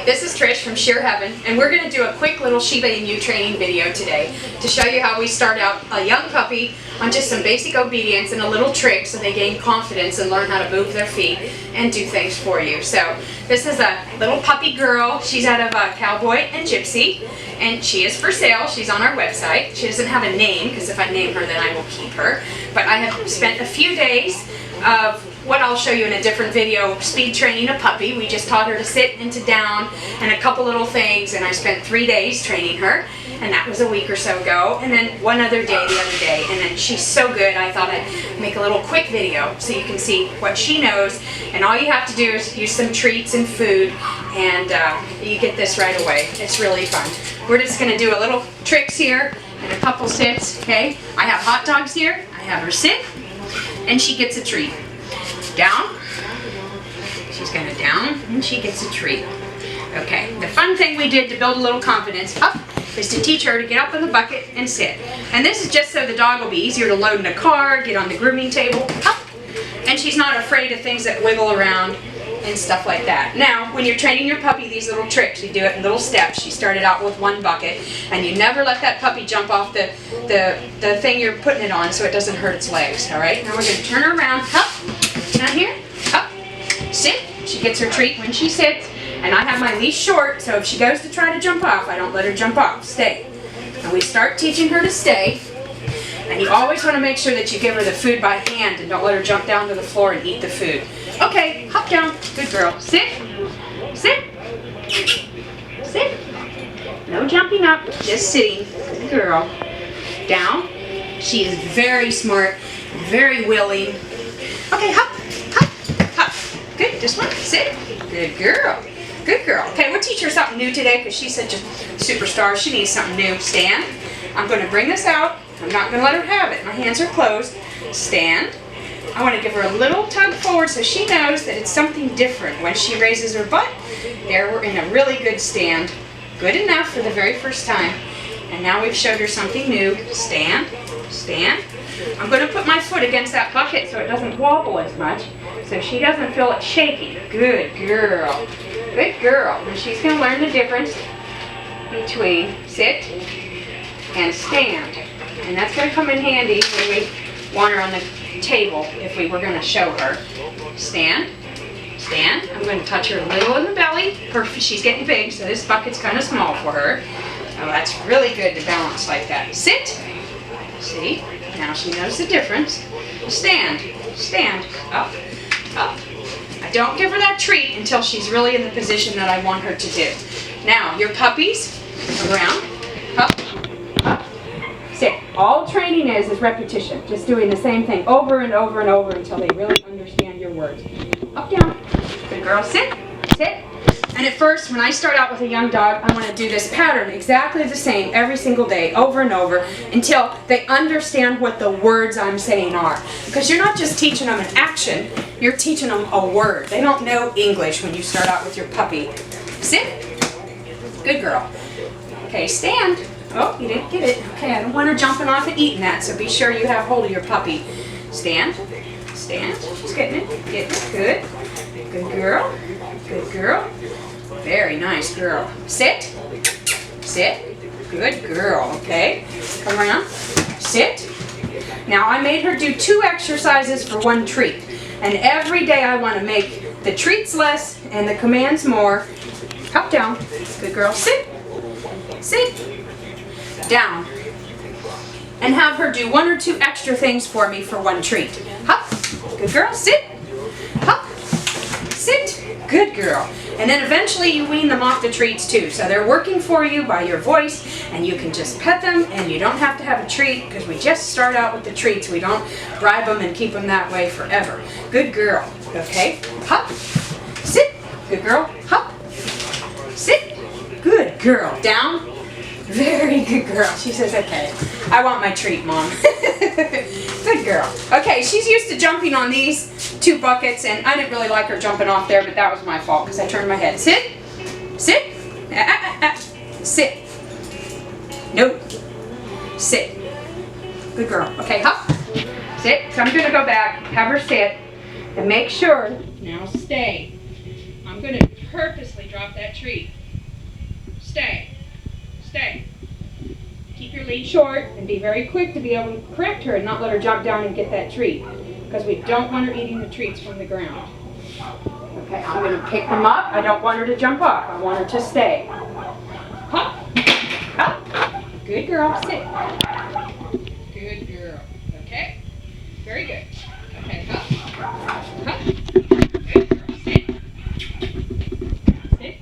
This is Trish from Sheer Heaven, and we're going to do a quick little Shiba Inu training video today to show you how we start out a young puppy on just some basic obedience and a little trick so they gain confidence and learn how to move their feet and do things for you. So this is a little puppy girl. She's out of Cowboy and Gypsy, and she is for sale. She's on our website. She doesn't have a name because if I name her then I will keep her. But I have spent a few days of what I'll show you in a different video, speed training a puppy. We just taught her to sit and to down and a couple little things, and I spent 3 days training her, and that was a week or so ago, and then one other day the other day, and then she's so good I thought I'd make a little quick video so you can see what she knows, and all you have to do is use some treats and food, and you get this right away. It's really fun. We're just going to do a little tricks here and a couple sits, okay? I have hot dogs here. I have her sit, and she gets a treat. Down, she's going to down, and she gets a treat. Okay, the fun thing we did to build a little confidence up is to teach her to get up in the bucket and sit. And this is just so the dog will be easier to load in a car, get on the grooming table, up, and she's not afraid of things that wiggle around and stuff like that. Now, when you're training your puppy these little tricks, you do it in little steps. She started out with one bucket, and you never let that puppy jump off the thing you're putting it on so it doesn't hurt its legs, all right? Now we're going to turn her around, up, down here, up, sit. She gets her treat when she sits, and I have my leash short, so if she goes to try to jump off, I don't let her jump off. Stay. And we start teaching her to stay, and you always want to make sure that you give her the food by hand and don't let her jump down to the floor and eat the food. Okay, hop down. Good girl. Sit. Sit. Sit. No jumping up, just sitting. Good girl. Down. She is very smart, very willing. Okay, hop, hop, hop. Good, this one. Sit. Good girl. Good girl. Okay, we'll teach her something new today because she's such a superstar. She needs something new. Stand. I'm going to bring this out. I'm not going to let her have it. My hands are closed. Stand. I want to give her a little tug forward so she knows that it's something different. When she raises her butt, there we're in a really good stand. Good enough for the very first time. And now we've showed her something new. Stand. Stand. I'm going to put my foot against that bucket so it doesn't wobble as much, so she doesn't feel it shaking. Good girl. Good girl. And she's going to learn the difference between sit and stand. And that's going to come in handy when we want her on the table if we were going to show her. Stand. Stand. I'm going to touch her a little in the belly. She's getting big, so this bucket's kind of small for her. Oh, that's really good to balance like that. Sit. See? Now she knows the difference. Stand. Stand. Up. Up. I don't give her that treat until she's really in the position that I want her to do. Now, your puppies, around, up, up, sit. All training is repetition. Just doing the same thing over and over and over until they really understand your words. Up, down. Good girl. Sit. Sit. And at first, when I start out with a young dog, I want to do this pattern exactly the same every single day, over and over, until they understand what the words I'm saying are. Because you're not just teaching them an action, you're teaching them a word. They don't know English when you start out with your puppy. Sit. Good girl. Okay, stand. Oh, you didn't get it. Okay, I don't want her jumping off and eating that, so be sure you have hold of your puppy. Stand. Stand. She's getting it. Getting it. Good. Good girl. Good girl. Very nice girl. Sit. Sit. Good girl. Okay. Come around. Sit. Now I made her do 2 exercises for 1 treat. And every day I want to make the treats less and the commands more. Hop down. Good girl. Sit. Sit. Down. And have her do 1 or 2 extra things for me for 1 treat. Hop. Good girl. Sit. Hop. Sit. Good girl. And then eventually you wean them off the treats too. So they're working for you by your voice, and you can just pet them and you don't have to have a treat because we just start out with the treats. We don't bribe them and keep them that way forever. Good girl. Okay. Hop. Sit. Good girl. Hop. Sit. Good girl. Down. Very good girl. She says, okay, I want my treat, Mom. Good girl. Okay, she's used to jumping on these 2 buckets, and I didn't really like her jumping off there, but that was my fault because I turned my head. Sit. Sit. Sit. Nope. Sit. Good girl. Okay, hop. Sit. So I'm going to go back, have her sit, and make sure. Now stay. I'm going to purposely drop that treat. Stay. Stay. Keep your lead short and be very quick to be able to correct her and not let her jump down and get that treat, because we don't want her eating the treats from the ground. Okay, I'm going to pick them up. I don't want her to jump off. I want her to stay. Hop. Hop. Good girl. Sit. Good girl. Okay. Very good. Okay, hop. Hop. Good girl. Sit. Sit.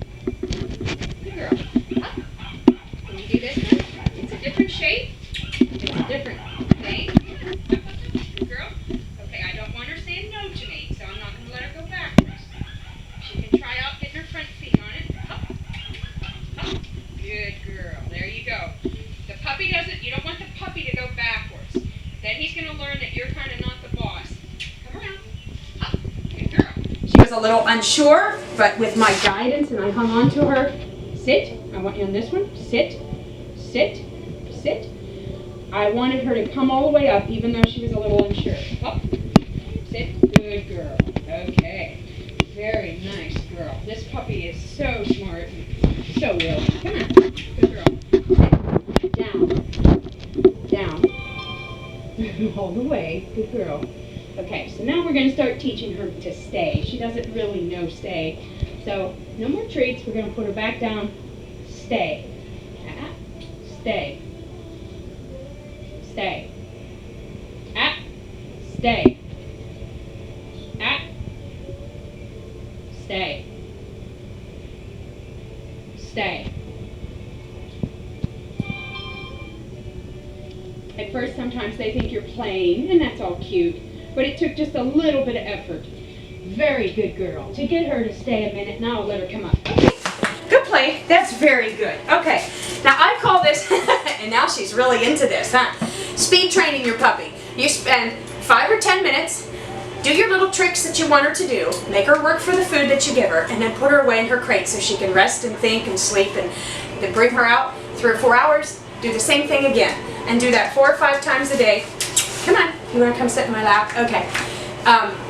Good girl. Hop. Can you do this one? It's a different shape. It's a different thing. Good girl. Okay, I don't want her saying no to me, so I'm not going to let her go backwards. She can try out getting her front feet on it. Hop. Hop. Good girl. There you go. The puppy doesn't, you don't want the puppy to go backwards. Then he's going to learn that you're kind of not the boss. Come around. Hop. Good girl. She was a little unsure, but with my guidance and I hung on to her. Sit. I want you on this one. Sit. Sit. Sit. I wanted her to come all the way up, even though she was a little unsure. Up. Sit. Good girl. Okay. Very nice girl. This puppy is so smart and so real. Come on. Good girl. Sit. Down. Down. All the way. Good girl. Okay, so now we're going to start teaching her to stay. She doesn't really know stay. So, no more treats. We're going to put her back down. Stay. Stay. Stay. Stay. Stay. Stay. At first, sometimes they think you're playing, and that's all cute, but it took just a little bit of effort. Very good girl. To get her to stay a minute, now I'll let her come up. Okay. Good play. That's very good. Okay. Now I call this, and now she's really into this, huh? Speed training your puppy. You spend 5 or 10 minutes, do your little tricks that you want her to do, make her work for the food that you give her, and then put her away in her crate so she can rest and think and sleep, and then bring her out 3 or 4 hours, do the same thing again, and do that 4 or 5 times a day. Come on, you want to come sit in my lap? Okay.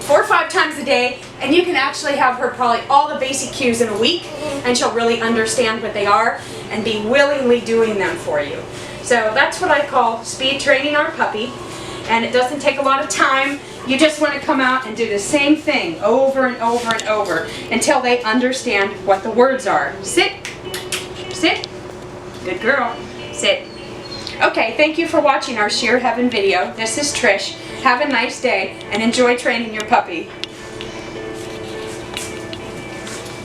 4 or 5 times a day, and you can actually have her probably all the basic cues in a week, and she'll really understand what they are and be willingly doing them for you. So that's what I call speed training our puppy, and it doesn't take a lot of time. You just want to come out and do the same thing over and over and over until they understand what the words are. Sit. Sit. Good girl. Sit. Okay, thank you for watching our Sheer Heaven video. This is Trish. Have a nice day and enjoy training your puppy.